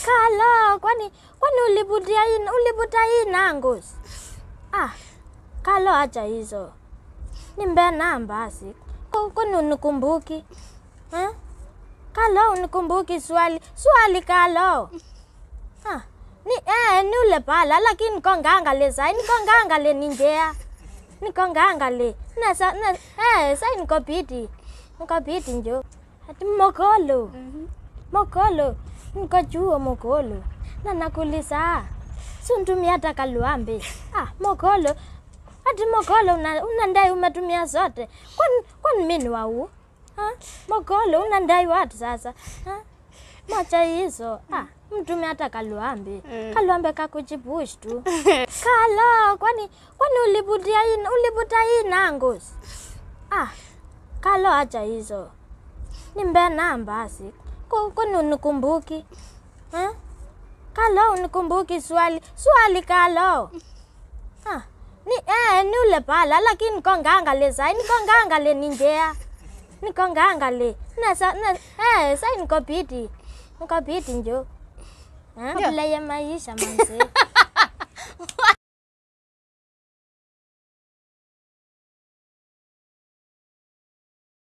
Kalo, kwani ulibuta hii nangozi? Kalo acha hizo. Nimbe namba basi. Kwani unikumbuki? Kalo unikumbuki swali Kalo. Ni ule pala lakini kongangale sai nikongangale ninjea. Nikongangale. Sai nikopiti njo. Ati mokolo. Mokolo. Nikajua mokolo. Na nakulisa. Suntumia hata kaluambe. Mokolo. Ati mokolo unandai umetumia zote. Kwani mimi wau? Mokolo unandai watu sasa? Macha hizo. Mtumia hata kaluambe. Kaluambe kakujibush tu. Kalo, kwani ulibuta hii nangozi? Kalo acha hizo. Nimbe namba basi. Kwani unikumbuki? Kalo unikumbuki swali Kalo. Ni ule pala lakini kongangale sai nikongangale ninjea. Nikongangale. Sai nikopiti njo. Bila ya maisha manze.